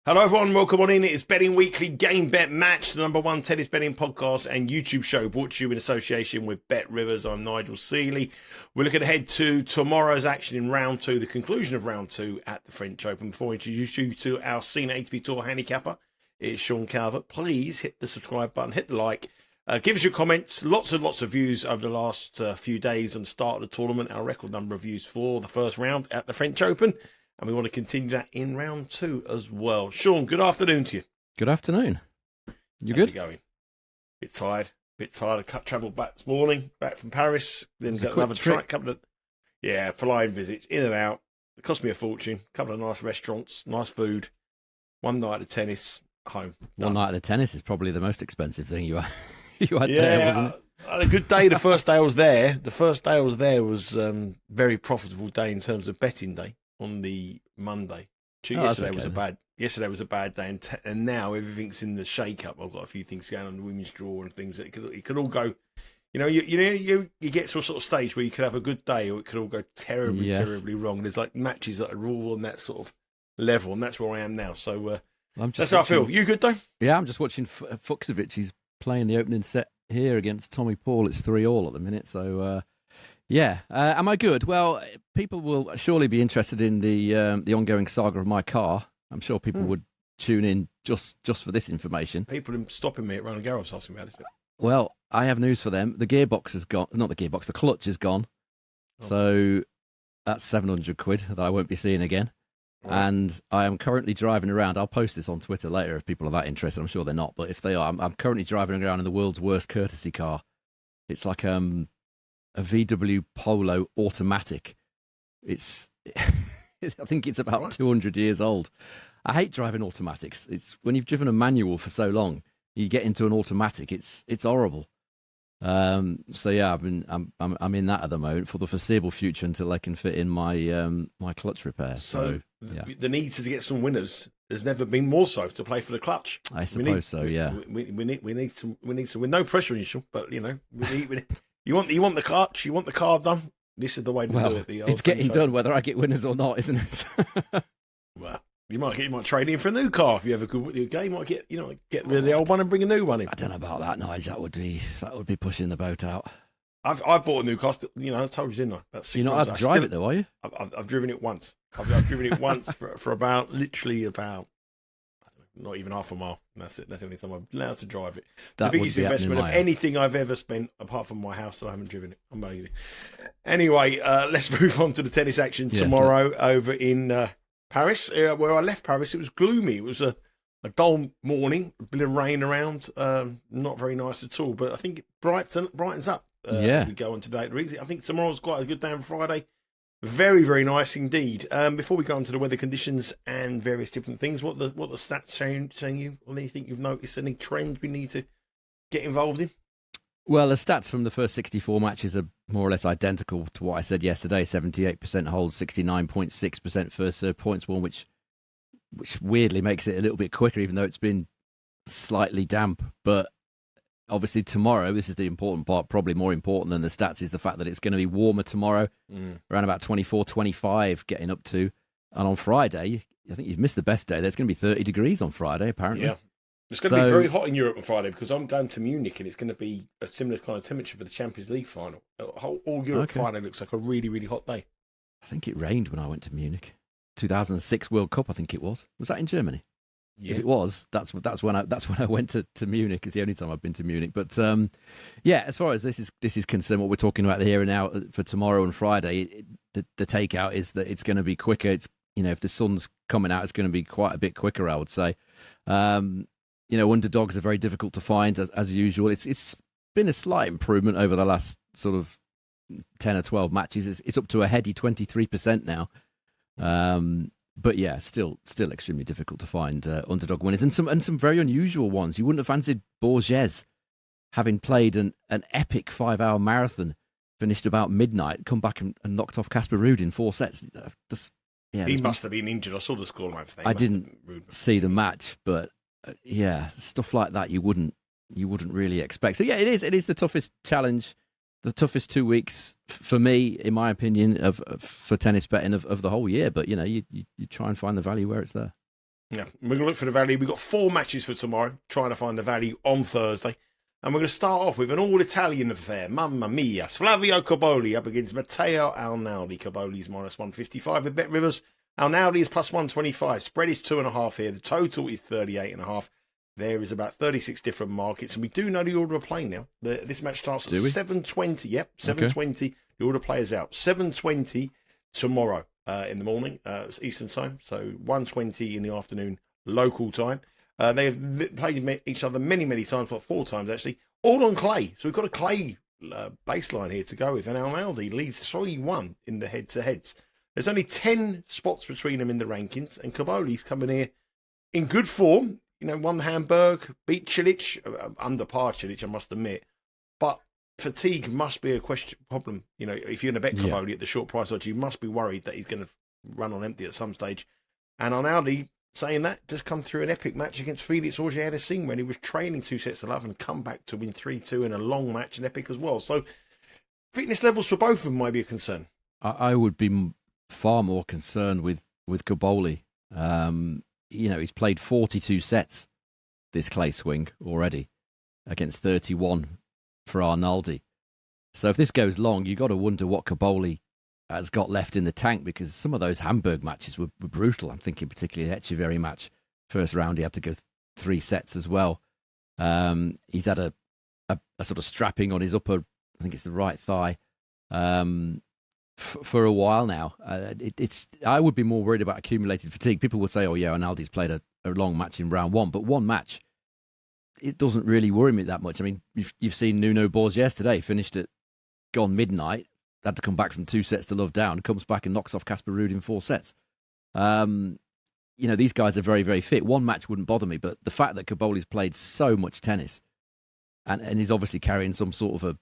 Hello everyone, welcome on in. It's Betting Weekly Game Bet Match, the number one tennis betting podcast and YouTube show brought to you in association with Bet Rivers. I'm Nigel Seeley. We're looking ahead to tomorrow's action in round two, the conclusion of round two at the French Open. Before I introduce you to our senior ATP Tour handicapper, it's Sean Calvert. Please hit the subscribe button, hit the like, give us your comments. Lots of views over the last few days on the start of the tournament. Our record number of views for the first round at the French Open. And we want to continue that in round two as well. Sean, good afternoon to you. Good afternoon. You How's good? it going? Bit tired. I travelled back this morning, back from Paris. Then got another trip. Flying visits, in and out. It cost me a fortune. A couple of nice restaurants, nice food. One night of tennis, home. One night of the tennis is probably the most expensive thing you had, there, wasn't it? I had a good day the first day I was there. The first day I was there was very profitable day in terms of betting day. On the Monday, yesterday was a bad day, and now everything's in the shake-up. I've got a few things going on the women's draw and things that it could all go. You get to a sort of stage where you could have a good day, or it could all go terribly wrong. There's like matches that are all on that sort of level, and that's where I am now. So that's how I feel. You good though? Yeah, I'm just watching Fucsovic. He's playing the opening set here against Tommy Paul. It's 3-3 at the minute, so. Yeah, am I good? Well, people will surely be interested in the ongoing saga of my car. I'm sure people would tune in just for this information. People are stopping me at Roland-Garros asking about it. Well, I have news for them. The gearbox has gone. Not the gearbox. The clutch is gone. Oh. So that's £700 that I won't be seeing again. Right. And I am currently driving around. I'll post this on Twitter later if people are that interested. I'm sure they're not, but if they are, I'm currently driving around in the world's worst courtesy car. It's like a VW Polo automatic. It's I think it's about 200 years old. I hate driving automatics. It's when you've driven a manual for so long, you get into an automatic. It's horrible. So yeah, I'm in that at the moment for the foreseeable future until I can fit in my my clutch repair. So yeah. The need to get some winners has never been more so to play for the clutch. I suppose so. Yeah. We need some with no pressure initial, but we need. You want the clutch, you want the car done. This is the way to do it. It's getting done whether I get winners or not, isn't it? Well, you might trade in for a new car if you have a good with your game. You might get rid of the old one and bring a new one in. I don't know about that, Nigel. That would be pushing the boat out. I bought a new car. I told you, didn't I? About You're not allowed to drive it though, are you? I've driven it once. I've driven it once for about not even half a mile. That's it. That's the only time I'm allowed to drive it. That the biggest investment of anything I've ever spent, apart from my house, that I haven't driven it. I'm making it. Anyway, let's move on to the tennis action tomorrow over in Paris. Where I left Paris, it was gloomy. It was a dull morning, a bit of rain around. Not very nice at all. But I think it brightens up as we go on today. I think tomorrow's quite a good day on Friday. Very, very nice indeed. Before we go on to the weather conditions and various different things, what the stats saying you? Or anything you've noticed? Any trends we need to get involved in? Well, the stats from the first 64 matches are more or less identical to what I said yesterday. 78% hold, 69.6% first serve points won, which weirdly makes it a little bit quicker, even though it's been slightly damp. But obviously tomorrow, this is the important part, probably more important than the stats, is the fact that it's going to be warmer tomorrow, around about 24, 25 getting up to. And on Friday, I think you've missed the best day. There's going to be 30 degrees on Friday, apparently. Yeah. It's going to be very hot in Europe on Friday because I'm going to Munich and it's going to be a similar kind of temperature for the Champions League final. All Europe Friday looks like a really, really hot day. I think it rained when I went to Munich. 2006 World Cup, I think it was. Was that in Germany? Yeah. If it was, that's when I went to Munich. It's the only time I've been to Munich. But as far as this is concerned, what we're talking about here and now for tomorrow and Friday, the takeout is that it's going to be quicker. It's if the sun's coming out, it's going to be quite a bit quicker, I would say. Underdogs are very difficult to find as usual. It's been a slight improvement over the last sort of 10 or 12 matches. It's up to a heady 23% now. But yeah, still extremely difficult to find underdog winners and some very unusual ones. You wouldn't have fancied Borges, having played an epic 5-hour marathon, finished about midnight, come back and knocked off Casper Ruud in 4 sets. He must have been injured. I saw the scoreline for that. I didn't see the match, but stuff like that you wouldn't really expect. So yeah, it is the toughest challenge. The toughest 2 weeks for me, in my opinion, for tennis betting of the whole year. But you try and find the value where it's there. Yeah, we're going to look for the value. We've got 4 matches for tomorrow, trying to find the value on Thursday. And we're going to start off with an all-Italian affair. Mamma mia. Flavio Cobolli up against Matteo Arnaldi. Cobolli's -155 with Bet Rivers. Arnaldi is +125. Spread is 2.5 here. The total is 38.5. There is about 36 different markets. And we do know the order of play now. This match starts at 7:20. Yep, 7:20. Okay. The order of play is out. 7:20 tomorrow in the morning, Eastern time. So 1:20 in the afternoon, local time. They have played each other many, many times, but 4 times actually, all on clay. So we've got a clay baseline here to go with. And Arnaldi leads 3-1 in the head-to-heads. There's only 10 spots between them in the rankings, and Cobolli's coming here in good form. You know, won Hamburg, beat Cilic, under par Cilic, I must admit. But fatigue must be a problem. You know, if you're going to bet Cobolli at the short price odds, you must be worried that he's going to run on empty at some stage. And Arnaldi, saying that, just come through an epic match against Felix Auger-Aliassime when he was trailing 2-0 and come back to win 3-2 in a long match and epic as well. So fitness levels for both of them might be a concern. I would be far more concerned with Cobolli. You know, he's played 42 sets this clay swing already against 31 for Arnaldi. So if this goes long, you've got to wonder what Cobolli has got left in the tank, because some of those Hamburg matches were brutal. I'm thinking particularly the Echeverry match. First round, he had to go 3 sets as well. He's had a sort of strapping on his upper, I think it's the right thigh, for a while now. I would be more worried about accumulated fatigue. People would say, oh yeah, Arnaldi's played a long match in round 1, but one match, it doesn't really worry me that much. I mean, you've seen Nuno Borges today, finished at gone midnight, had to come back from 2 sets to love down, comes back and knocks off Casper Ruud in 4 sets. You know, these guys are very, very fit. One match wouldn't bother me, but the fact that Cobolli's played so much tennis and he's obviously carrying some sort of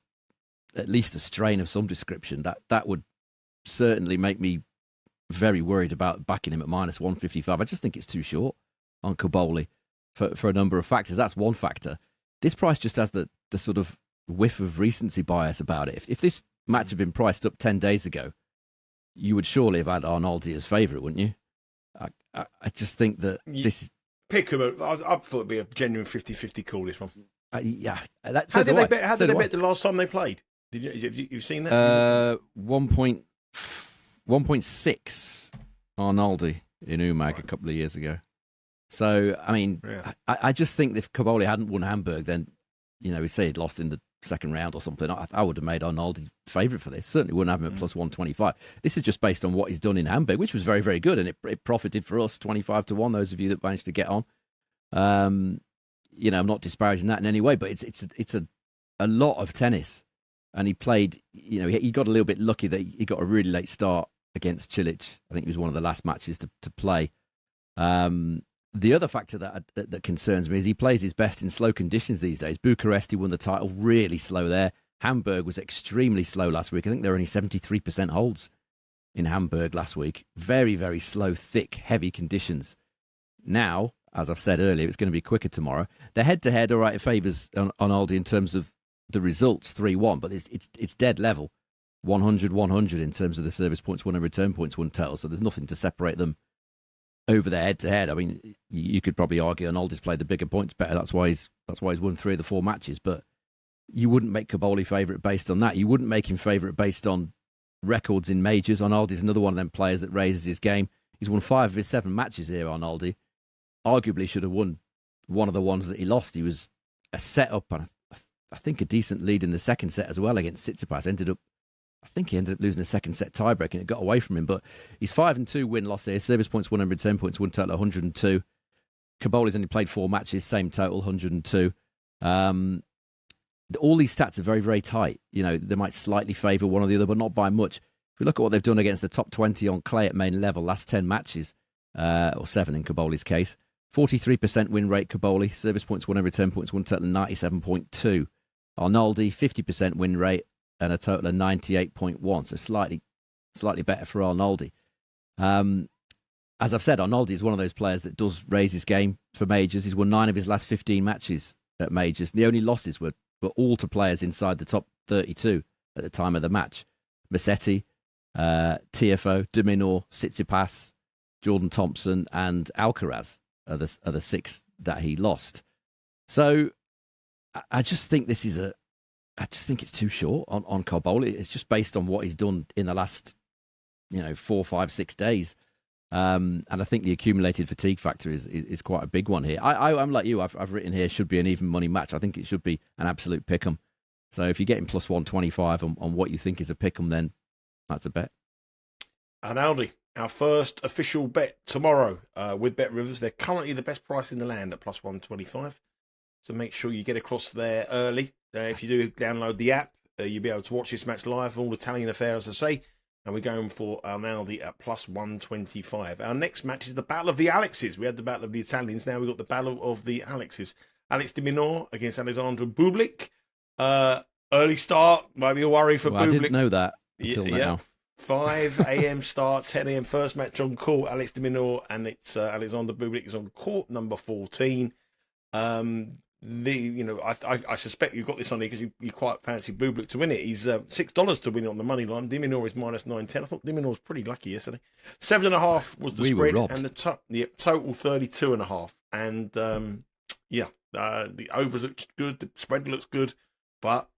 at least a strain of some description, that would certainly make me very worried about backing him at -155. I just think it's too short on Cobolli for a number of factors. That's one factor. This price just has the sort of whiff of recency bias about it. If this match had been priced up 10 days ago, you would surely have had Arnaldi as favourite, wouldn't you? I just think that this is... Pick him. I thought it'd be a genuine 50-50 call, this one. Yeah. How did they bet the last time they played? Have you seen that? 1.6 Arnaldi in Umag a couple of years ago. So, I mean, I just think if Cobolli hadn't won Hamburg, then, you know, we say he'd lost in the second round or something, I would have made Arnaldi favourite for this. Certainly wouldn't have him at +125. This is just based on what he's done in Hamburg, which was very, very good, and it profited for us 25-1. Those of you that managed to get on, you know, I'm not disparaging that in any way, but it's a lot of tennis, and he played. You know, he got a little bit lucky that he got a really late start against Cilic. I think it was one of the last matches to play. The other factor that concerns me is he plays his best in slow conditions these days. Bucharest, he won the title, really slow there. Hamburg was extremely slow last week. I think there were only 73% holds in Hamburg last week. Very, very slow, thick, heavy conditions. Now, as I've said earlier, it's going to be quicker tomorrow. The head-to-head, all right, it favours Arnaldi in terms of the results, 3-1, but it's dead level, 100-100 in terms of the service points won and return points won total, so there's nothing to separate them over the head-to-head. I mean, you could probably argue Arnaldi's played the bigger points better. That's why he's won 3 of the 4 matches. But you wouldn't make Cobolli favourite based on that. You wouldn't make him favourite based on records in majors. Arnaldi's another one of them players that raises his game. He's won 5 of his 7 matches here, Arnaldi. Arguably should have won one of the ones that he lost. He was a set up, and I think a decent lead in the second set as well against Tsitsipas. I think he ended up losing the second set tiebreak and it got away from him. But he's 5-2 win-loss here. Service points won and return points won total 102. Cobolli's only played 4 matches, same total, 102. All these stats are very, very tight. You know, they might slightly favour one or the other, but not by much. If we look at what they've done against the top 20 on clay at main level, last 10 matches, or 7 in Cobolli's case, 43% win rate Cobolli. Service points won and return points won total 97.2. Arnaldi, 50% win rate and a total of 98.1, so slightly better for Arnaldi. As I've said, Arnaldi is one of those players that does raise his game for majors. He's won 9 of his last 15 matches at majors. The only losses were all to players inside the top 32 at the time of the match. Musetti, TFO, de Minaur, Tsitsipas, Jordan Thompson and Alcaraz. are the 6 that he lost. So I just think I just think it's too short on Cobolli. It's just based on what he's done in the last 4, 5, 6 days. And I think the accumulated fatigue factor is quite a big one here. I'm like you. I've written here should be an even money match. I think it should be an absolute pick'em. So if you're getting plus 125 on what you think is a pick'em, then that's a bet. Arnaldi, our first official bet tomorrow with Bet Rivers. They're currently the best price in the land at plus 125. So make sure you get across there early. If you do download the app, you'll be able to watch this match live. All Italian affairs, as I say. And we're going for Arnaldi at plus 125. Our next match is the Battle of the Alexes. We had the Battle of the Italians. Now we've got the Battle of the Alexes. Alex de Minaur against Alexander Bublik. Early start. Might be a worry for Bublik. I didn't know that until now. 5 a.m. start, 10 a.m. first match on court. Alex de Minaur and it's Alexander Bublik is on court number 14. I suspect you've got this on here because you quite fancy Bublik to win it. He's $6 to win it on the money line. De Minaur is minus 910. I thought De Minaur was pretty lucky yesterday. 7.5 was the spread, and the total 32.5. And the overs looks good, the spread looks good, but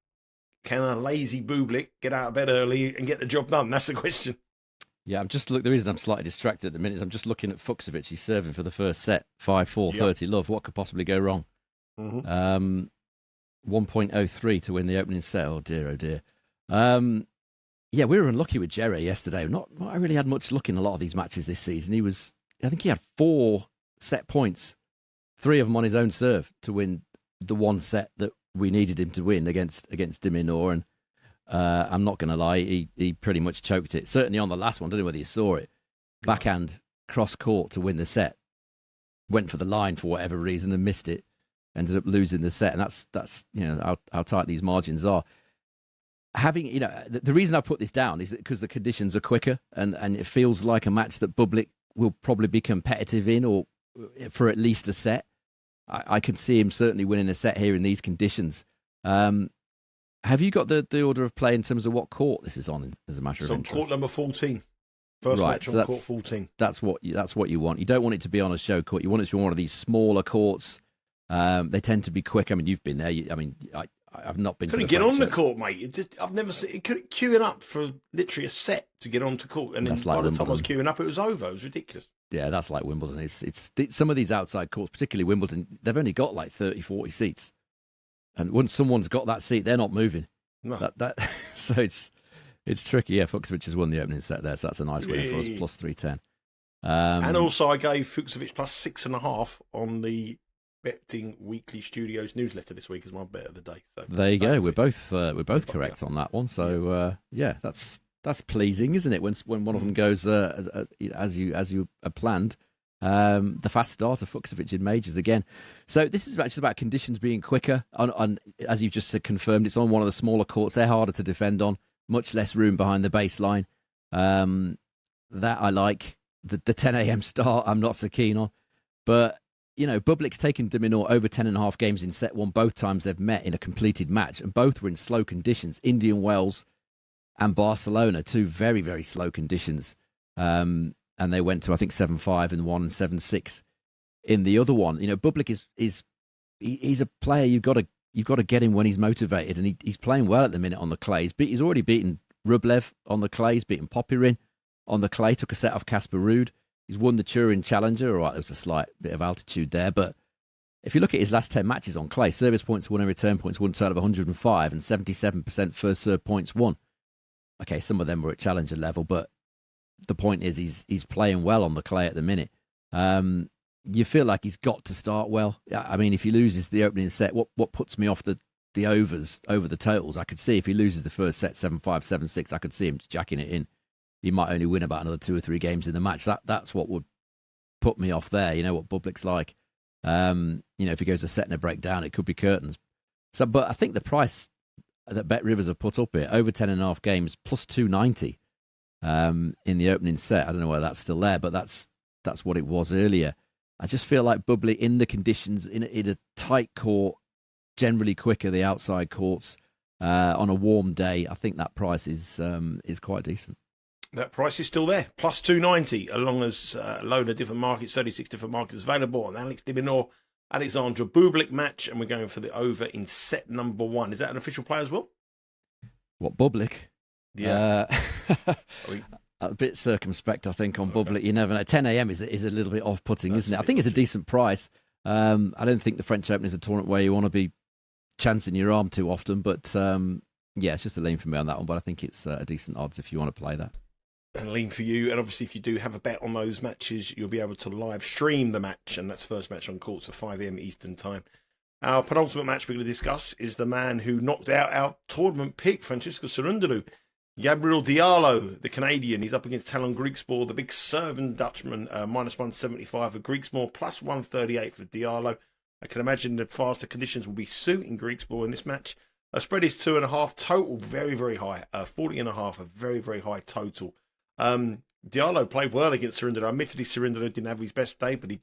can a lazy Bublik get out of bed early and get the job done? That's the question. Yeah, the reason I'm slightly distracted at the minute is I'm just looking at Fucsovic. He's serving for the first set, 5-4, 30 love. What could possibly go wrong? 1.03 to win the opening set. Oh dear, oh dear. We were unlucky with Jerry yesterday. Not really had much luck in a lot of these matches this season. I think he had 4 set points, 3 of them on his own serve to win the one set that we needed him to win against de Minaur. And I'm not going to lie, he pretty much choked it. Certainly on the last one. I don't know whether you saw it. Backhand cross court to win the set. Went for the line for whatever reason and missed it. Ended up losing the set, and that's how tight these margins are. Having the reason I put this down is because the conditions are quicker, and it feels like a match that Bublik will probably be competitive in, or for at least a set. I can see him certainly winning a set here in these conditions. Have you got the order of play in terms of what court this is on as a matter of interest? On court number 14. First match on court 14. That's what you want. You don't want it to be on a show court. You want it to be one of these smaller courts. They tend to be quick. I mean, you've been there. I've not been. Couldn't get on the court, mate. I've never seen. Queuing up for literally a set to get onto court, and then by the time I was queuing up, it was over. It was ridiculous. Yeah, that's like Wimbledon. It's some of these outside courts, particularly Wimbledon. They've only got like 30, 40 seats, and once someone's got that seat, they're not moving. No. So it's tricky. Yeah, Fucsovic has won the opening set there, so that's a nice winner for us. Plus 310. And also, I gave Fucsovic plus 6.5 on the Betting Weekly Studios newsletter this week as my bet of the day. So there you go. We're both correct on that one. So that's pleasing, isn't it? When one of them goes as you had planned. The fast start of Fucsovic in majors again. So this is just about conditions being quicker. On as you've just confirmed, it's on one of the smaller courts. They're harder to defend on. Much less room behind the baseline. That I like. The 10 a.m. start, I'm not so keen on. But Bublik's taken de Minaur over 10.5 games in set one. Both times they've met in a completed match, and both were in slow conditions. Indian Wells and Barcelona, 2 very, very slow conditions. And they went to, I think, 7-5 in one and 7-6 in the other one. Bublik he's a player you've got to get him when he's motivated, and he's playing well at the minute on the clay. He's already beaten Rublev on the clay. He's beaten Popyrin on the clay. Took a set off Casper Ruud. He's won the Turin Challenger. All right, there was a slight bit of altitude there. But if you look at his last 10 matches on clay, service points won and return points won a total of 105 and 77% first serve points won. Okay, some of them were at Challenger level, but the point is he's playing well on the clay at the minute. You feel like he's got to start well. I mean, if he loses the opening set, what puts me off the overs over the totals? I could see if he loses the first set 7-5, 7-6, I could see him jacking it in. He might only win about another 2 or 3 games in the match. That's what would put me off there. You know what Bublik's like. If he goes a set and a breakdown, it could be curtains. So, but I think the price that Bet Rivers have put up here, over 10.5 games, plus 290 in the opening set. I don't know whether that's still there, but that's what it was earlier. I just feel like Bublik in the conditions, in a tight court, generally quicker the outside courts on a warm day. I think that price is quite decent. That price is still there, plus 290, along as a load of different markets, 36 different markets available on Alex de Minaur, Alexandra Bublik match, and we're going for the over in set number 1. Is that an official play as well? What, Bublik? Yeah. A bit circumspect, I think, on Bublik. You never know. 10 a.m. is a little bit off-putting, isn't it? I think it's a decent price. I don't think the French Open is a tournament where you want to be chancing your arm too often, but yeah, it's just a lean for me on that one, but I think it's a decent odds if you want to play that. And lean for you, and obviously if you do have a bet on those matches, you'll be able to live stream the match, and that's first match on courts at 5 a.m. Eastern Time. Our penultimate match we're going to discuss is the man who knocked out our tournament pick, Francisco Cerúndolo. Gabriel Diallo, the Canadian, he's up against Tallon Griekspoor, the big serving Dutchman, minus 175 for Griekspoor, plus 138 for Diallo. I can imagine the faster conditions will be suiting Griekspoor in this match. Spread is 2.5, total very, very high, 40.5, a very, very high total. Diallo played well against Cerúndolo. Admittedly, Cerúndolo didn't have his best day, but he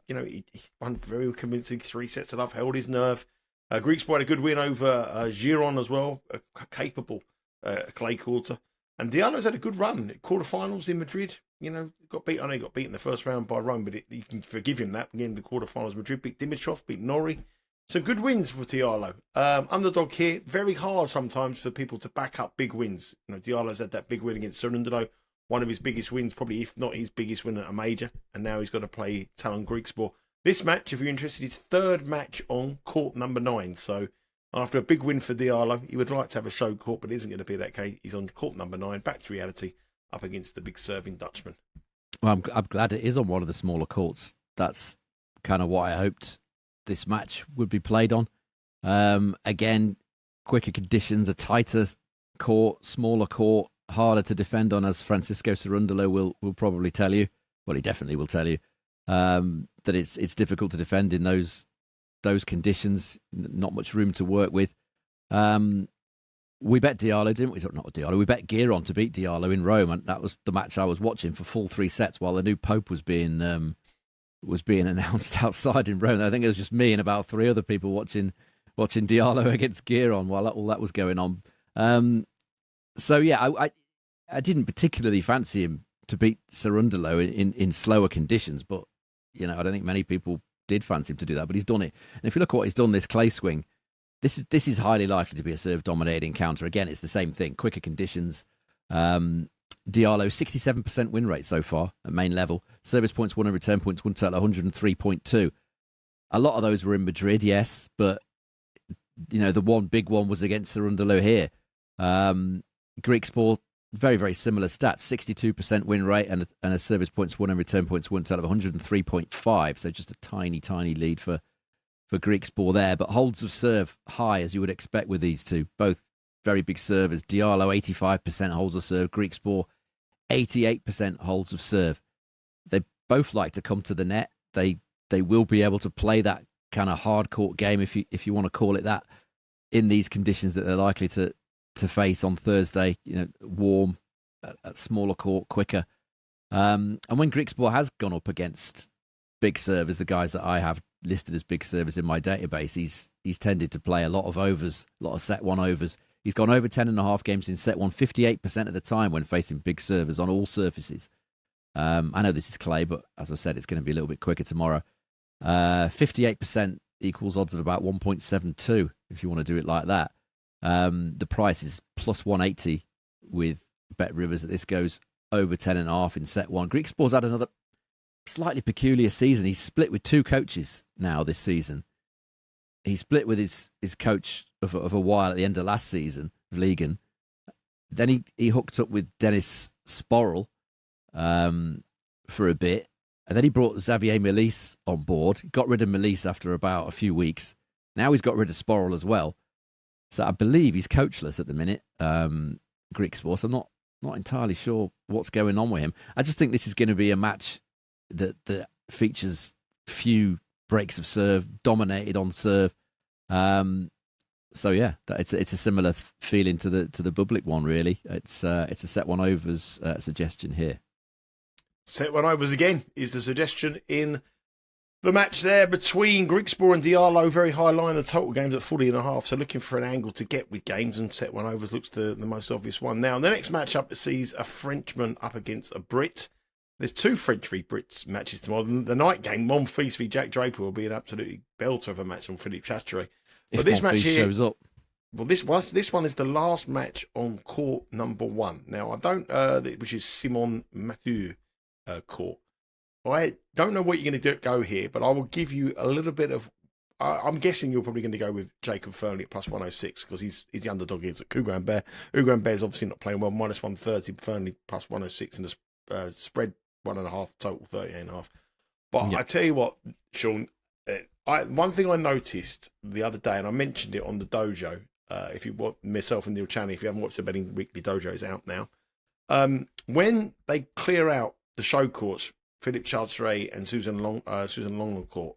won very convincing 3 sets of love, held his nerve. Griekspoor had a good win over Giron as well, a capable clay quarter. And Diallo's had a good run. Quarterfinals in Madrid, got beat. I know he got beat in the first round by Rome, but you can forgive him that. Again, the quarterfinals Madrid beat Dimitrov, beat Norrie. Some good wins for Diallo. Underdog here, very hard sometimes for people to back up big wins. Diallo's had that big win against Cerúndolo, one of his biggest wins, probably if not his biggest win at a major, and now he's got to play Tallon Griekspoor. This match, if you're interested, is third match on court number 9. So after a big win for Diallo, he would like to have a show court, but it isn't going to be that case. He's on court number 9, back to reality, up against the big serving Dutchman. Well, I'm glad it is on one of the smaller courts. That's kind of what I hoped this match would be played on. Again, quicker conditions, a tighter court, smaller court, harder to defend on, as Francisco Cerúndolo will probably tell you. Well, he definitely will tell you that it's difficult to defend in those conditions. Not much room to work with. We bet Diallo, didn't we? Not Diallo. We bet Giron to beat Diallo in Rome, and that was the match I was watching for full 3 sets while the new Pope was being announced outside in Rome. I think it was just me and about 3 other people watching Diallo against Giron while all that was going on. So yeah, I didn't particularly fancy him to beat Cerúndolo in slower conditions, but I don't think many people did fancy him to do that. But he's done it, and if you look at what he's done this clay swing, this is highly likely to be a serve dominated encounter. Again, it's the same thing, quicker conditions. Diallo 67% win rate so far at main level. Service points won and return points won total 103.2. A lot of those were in Madrid, yes, but the one big one was against Cerúndolo here. Griekspoor, very, very similar stats, 62% win rate and a service points won and return points won total of 103.5. So just a tiny, tiny lead for Griekspoor there. But holds of serve high, as you would expect with these two. Both very big servers. Diallo, 85% holds of serve. Griekspoor, 88% holds of serve. They both like to come to the net. They will be able to play that kind of hard court game, if you want to call it that, in these conditions that they're likely to face on Thursday. Warm, at smaller court, quicker. And when Griekspoor has gone up against big servers, the guys that I have listed as big servers in my database, he's tended to play a lot of overs, a lot of set 1 overs. He's gone over 10.5 games in set 1, 58% of the time when facing big servers on all surfaces. I know this is clay, but as I said, it's going to be a little bit quicker tomorrow. 58% equals odds of about 1.72 if you want to do it like that. The price is plus 180 with Bet Rivers that this goes over 10.5 in set 1. Griekspoor's had another slightly peculiar season. He's split with 2 coaches now this season. He split with his coach of a while at the end of last season, Vliegen. Then he hooked up with Dennis Sporrel for a bit. And then he brought Xavier Melisse on board. Got rid of Melisse after about a few weeks. Now he's got rid of Sporrel as well. So I believe he's coachless at the minute, Griekspoor. So I'm not entirely sure what's going on with him. I just think this is going to be a match that features few breaks of serve, dominated on serve. So yeah, it's a similar feeling to the Bublik one, really. It's a set 1 overs suggestion here. Set 1 overs again is the suggestion in The match there between Griekspoor and Diallo, very high line. The total game's at 40.5. So looking for an angle to get with games and set one over looks the most obvious one. Now, the next matchup sees a Frenchman up against a Brit. There's 2 French v Brits matches tomorrow. The night game, Monfils v Jack Draper, will be an absolutely belter of a match on Philippe Chasteret. But this match here shows up. Well, this one is the last match on court number 1. Now, I don't, which is Simon Mathieu court. I don't know what you're going to go here, but I will give you a little bit of. I'm guessing you're probably going to go with Jacob Fearnley at plus 106 because he's the underdog. He's at Hugo Humbert. Hugo Humbert's obviously not playing well. Minus 130. Fearnley plus 106 and the spread 1.5 total 38.5. But I tell you what, Sean. One thing I noticed the other day, and I mentioned it on the dojo. If you want myself and Neil Chaney, if you haven't watched the Betting Weekly Dojo, it's out now. When they clear out the show courts, Philippe Chasteret and Susan Long court,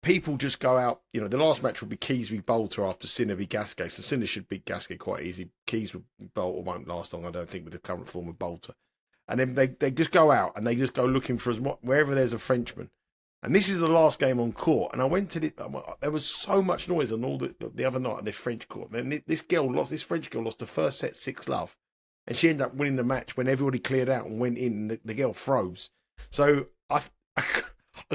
people just go out. You know, the last match will be Keys v Bolter after Sinner v Gasquet. So Sinner should beat Gasquet quite easy. Keys with Bolter won't last long, I don't think, with the current form of Bolter. And then they just go out and they just go looking for wherever there's a Frenchman. And this is the last game on court. And I went to there was so much noise on all the other night on this French court. And this French girl lost the first set 6-love. And she ended up winning the match when everybody cleared out and went in. And the girl froze. So I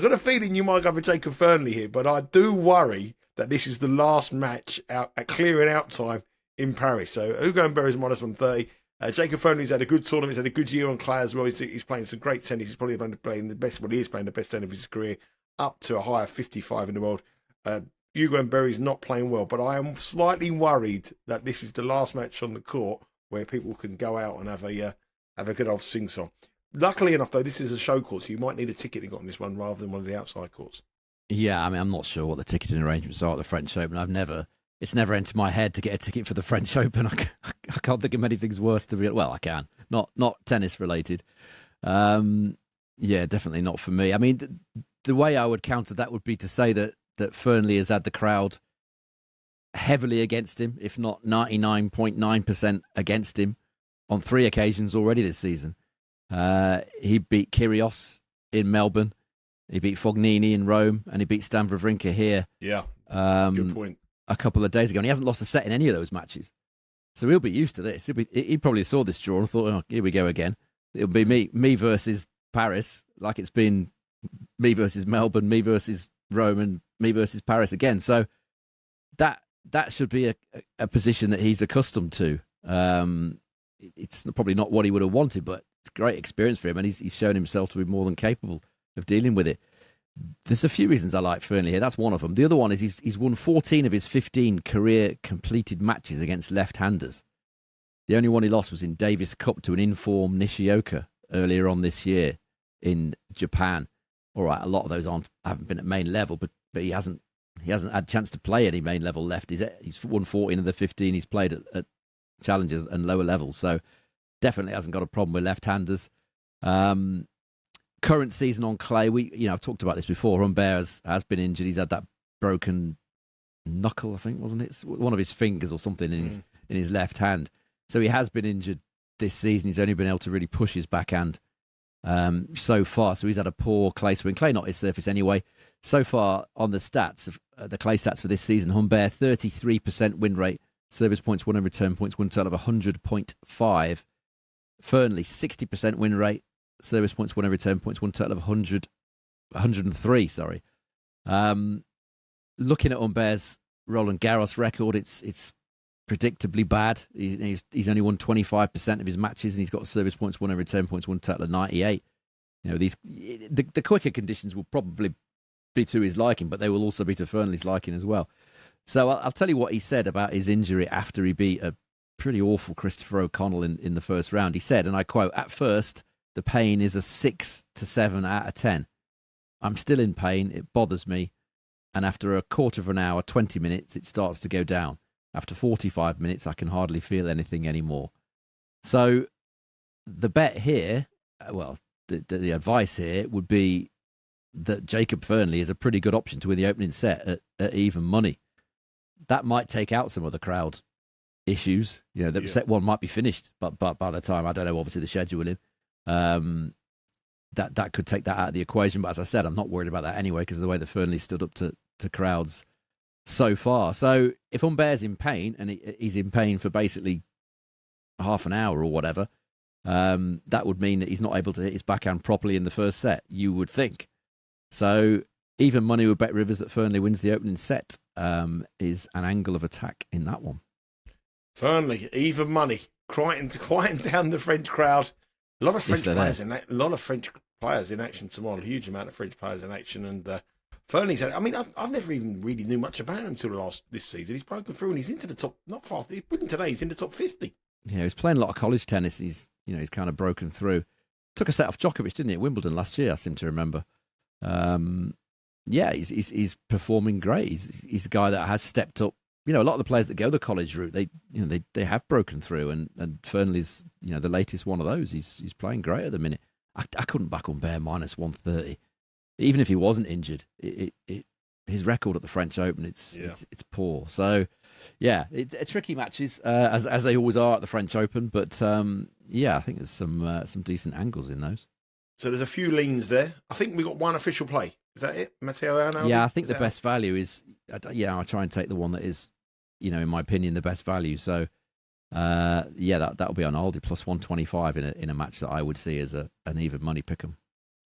got a feeling you might go for Jacob Fearnley here, but I do worry that this is the last match out at clearing out time in Paris. So Hugo Humbert is minus 130. Jacob Fearnley's had a good tournament. He's had a good year on clay as well. He's playing some great tennis. He's probably playing the best. Well, he is playing the best tennis of his career, up to a high of 55 in the world. Hugo Humbert is not playing well, but I am slightly worried that this is the last match on the court where people can go out and have a good old sing song. Luckily enough, though, this is a show court, so you might need a ticket to get on this one rather than one of the outside courts. Yeah, I mean, I'm not sure what the ticketing arrangements are at the French Open. It's never entered my head to get a ticket for the French Open. I can't think of many things worse to be. Well, I can. Not tennis related. Yeah, definitely not for me. I mean, the way I would counter that would be to say that Fearnley has had the crowd heavily against him, if not 99.9% against him, on 3 occasions already this season. He beat Kyrgios in Melbourne, he beat Fognini in Rome, and he beat Stan Wawrinka here. Yeah, good point. A couple of days ago, and he hasn't lost a set in any of those matches. So he'll be used to this. He probably saw this draw and thought, oh, here we go again. It'll be me versus Paris, like it's been me versus Melbourne, me versus Rome, and me versus Paris again. So that should be a position that he's accustomed to. It's probably not what he would have wanted, but it's a great experience for him, and he's shown himself to be more than capable of dealing with it. There's a few reasons I like Fearnley here. That's one of them. The other one is he's won 14 of his 15 career completed matches against left-handers. The only one he lost was in Davis Cup to an informed Nishioka earlier on this year in Japan. All right, a lot of those haven't been at main level, but he hasn't had a chance to play any main level left. He's won 14 of the 15 he's played at challengers and lower levels, so definitely hasn't got a problem with left-handers. Current season on clay, I've talked about this before. Humbert has been injured. He's had that broken knuckle, I think, wasn't it? It's one of his fingers or something in his left hand. So he has been injured this season. He's only been able to really push his backhand so far. So he's had a poor clay swing. Clay not his surface anyway. So far on the stats, the clay stats for this season, Humbert 33% win rate, service points won and return points won total of 100.5. Fearnley 60% win rate, service points won and return points won total of 103. Sorry. Looking at Humbert's Roland-Garros record, it's predictably bad. He's only won 25% of his matches, and he's got service points won and return points won total of 98. The quicker conditions will probably be to his liking, but they will also be to Fearnley's liking as well. So I'll tell you what he said about his injury after he beat a pretty awful Christopher O'Connell in the first round. He said, and I quote, "At first, the pain is a 6 to 7 out of 10. I'm still in pain. It bothers me. And after a quarter of an hour, 20 minutes, it starts to go down. After 45 minutes, I can hardly feel anything anymore." So the bet here, the advice here would be that Jacob Fearnley is a pretty good option to win the opening set at even money. That might take out some of the crowd issues. Set one might be finished, but by the time, I don't know, obviously the scheduling. that could take that out of the equation. But as I said, I'm not worried about that anyway because of the way that Fearnley stood up to crowds so far. So if Humbert's in pain, and he's in pain for basically half an hour or whatever, that would mean that he's not able to hit his backhand properly in the first set, you would think. So even money with Bet Rivers that Fearnley wins the opening set is an angle of attack in that one. Fearnley, even money, quieting down the French crowd. A lot of French players in action tomorrow. A huge amount of French players in action, and Fearnley's. I mean, I've never even really knew much about him until this season. He's broken through and he's into the top. Not far. He's winning today. He's in the top 50. Yeah, he's playing a lot of college tennis. He's kind of broken through. Took a set off Djokovic, didn't he, at Wimbledon last year? I seem to remember. Yeah, he's performing great. He's a guy that has stepped up. A lot of the players that go the college route, they have broken through, and Fearnley's the latest one of those. He's playing great at the minute. I couldn't back Humbert minus 130, even if he wasn't injured. His record at the French Open, it's poor. So yeah, tricky matches as they always are at the French Open. But I think there's some decent angles in those. So there's a few leans there. I think we got one official play. Is that it, Matteo Arnaldi? Yeah, I think the best value is. I try and take the one that is, in my opinion, the best value. So, that'll be Arnaldi plus 125 in a match that I would see as an even money pick'em.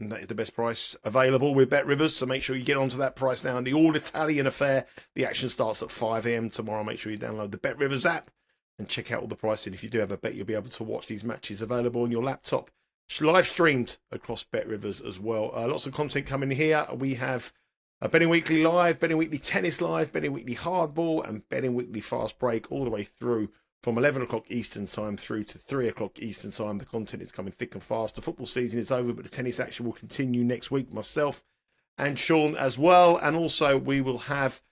And that is the best price available with Bet Rivers. So make sure you get onto that price now. And the all-Italian affair, the action starts at 5 a.m. tomorrow. Make sure you download the Bet Rivers app and check out all the pricing. If you do have a bet, you'll be able to watch these matches available on your laptop. Live streamed across Bet Rivers as well. Lots of content coming here. We have Betting Weekly Live, Betting Weekly Tennis Live, Betting Weekly Hardball, and Betting Weekly Fast Break all the way through from 11 o'clock Eastern Time through to 3 o'clock Eastern Time. The content is coming thick and fast. The football season is over, but the tennis action will continue next week. Myself and Sean as well. And also we will have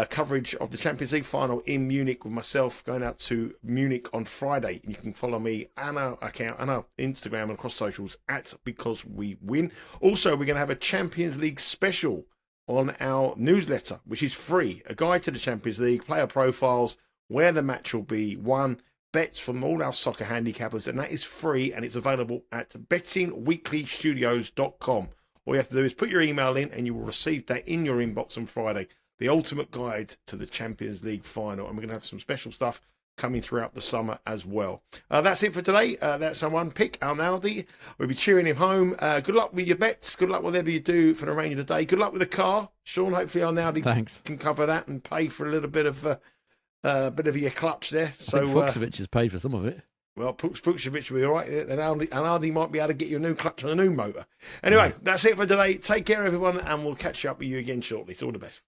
coverage of the Champions League final in Munich with myself going out to Munich on Friday. You can follow me and our account and our Instagram and across socials at Because We Win. Also, we're going to have a Champions League special on our newsletter, which is free. A guide to the Champions League, player profiles, where the match will be won, bets from all our soccer handicappers, and that is free, and it's available at bettingweeklystudios.com. All you have to do is put your email in and you will receive that in your inbox on Friday. The ultimate guide to the Champions League final. And we're going to have some special stuff coming throughout the summer as well. That's it for today. That's our one pick, Arnaldi. We'll be cheering him home. Good luck with your bets. Good luck whatever you do for the remainder of the day. Good luck with the car. Sean, hopefully Arnaldi can cover that and pay for a little bit of your clutch there. So Fuchsovich has paid for some of it. Well, Fuchsovich will be all right. And Arnaldi might be able to get you a new clutch on a new motor. Anyway, That's it for today. Take care, everyone, and we'll catch up with you again shortly. It's all the best.